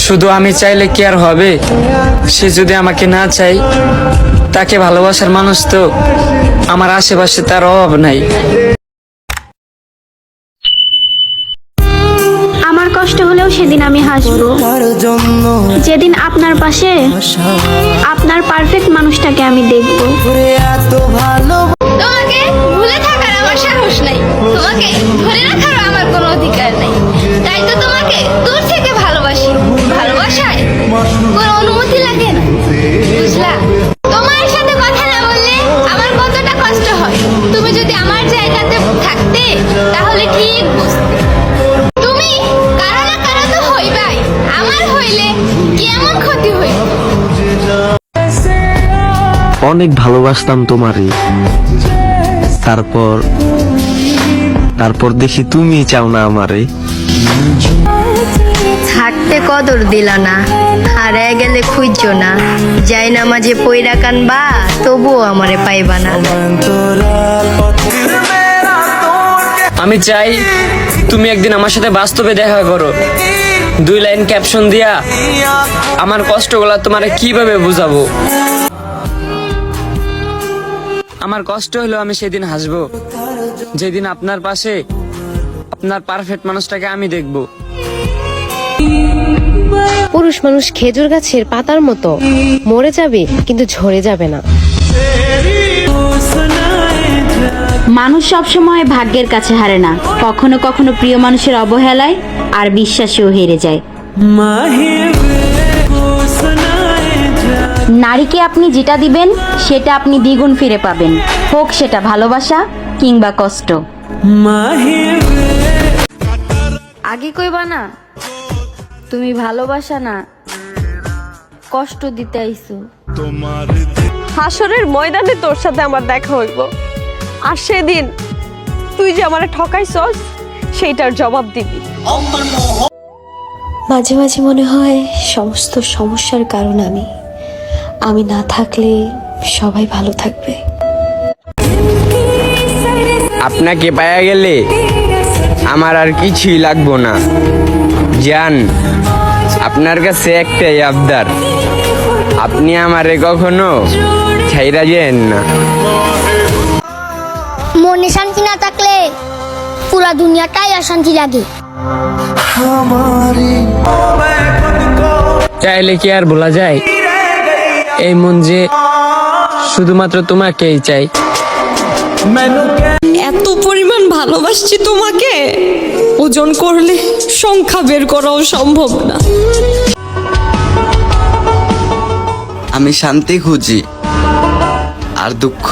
শুধু আমি চাইলে কি আর হবে? সে যদি আমাকে না চাই, তাকে ভালোবাসার মানুষ তো আমার আশেপাশে তার অভাব নাই। আমার কষ্ট হলেও সেদিন আমি হাসবো, যেদিন আপনার পাশে আপনার পারফেক্ট মানুষটাকে আমি দেখবো। তোমাকে ভুলে থাকার আমার সাহস নাই, তোমাকে ধরে রাখার আমার কোনো অধিকার নাই। তাই তো তোমাকে দূর থেকে ভালোবাসি। ভালোবাসায় কোনো অনুমতি লাগে না, বুঝলা? তোমার সাথে কথা না বললে আমার কতটা কষ্ট হয়। তুমি যদি আমার জায়গাতে থাকতে তাহলে ঠিক বুঝতে। তুমি কারো না কারো তো হইবাই, আমার হইলে কি এমন ক্ষতি হইল? অনেক ভালোবাসতাম তোমারে, তারপর দেখি তুমি চাও না আমারে। থাকতে কদর দিলা না, হারায় গেলে খুঁজছো না, যাই না মাঝে পইরা কানবা তবুও আমারে পাইবা না। আমি চাই তুমি একদিন আমার সাথে বাস্তবে দেখা করো, 2 লাইন ক্যাপশন দিয়া আমার কষ্টগুলা তোমারে কিভাবে বুঝাবো। আমার কষ্ট হলো আমি সেদিন হাসবো, যেদিন আপনার পাশে আপনার পারফেক্ট মানুষটাকে আমি দেখবো। পুরুষ মানুষ খেজুর গাছের পাতার মতো মরে যাবে কিন্তু ঝরে যাবে না। মানুষ সবসময় ভাগ্যের কাছে হারে না, কখনো কখনো প্রিয় মানুষের অবহেলায় আর বিশ্বাসেও হেরে যায়। নারীকে আপনি যেটা দিবেন সেটা আপনি দ্বিগুণ ফিরে পাবেন, হোক সেটা ভালোবাসা কিংবা কষ্ট। আগে কইবা না তুমি ভালোবাসা না, কষ্ট দিতে আইছো। হাসরের ময়দানে তোর সাথে আমার দেখা হইব, আর সেদিন তুই যে আমারে ঠকাইছস সেইটার জবাব দিবি। মাঝে মাঝে মনে হয় সমস্ত সমস্যার কারণ আমি না থাকলে সবাই ভালো থাকবে। আপনাকে পাওয়া গেলে আমার আর কিছুই লাগবো না। জান, আপনার কাছে একটাই আবদার, আপনি আমারে কখনো ছাইরা যেন না। মনে শান্তি না থাকলে পুরা দুনিয়াটাই অশান্তি লাগে। চাইলে কি আর বলা যায়? এই মন যে শুধুমাত্র তোমাকেই চাই। এত পরিমাণ ভালোবাসছি তোমাকে, ওজন করলে সংখ্যা বের করাও সম্ভব না। আমি শান্তি খুঁজি আর দুঃখ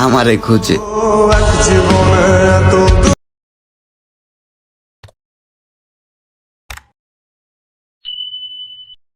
আমারে খুঁজে।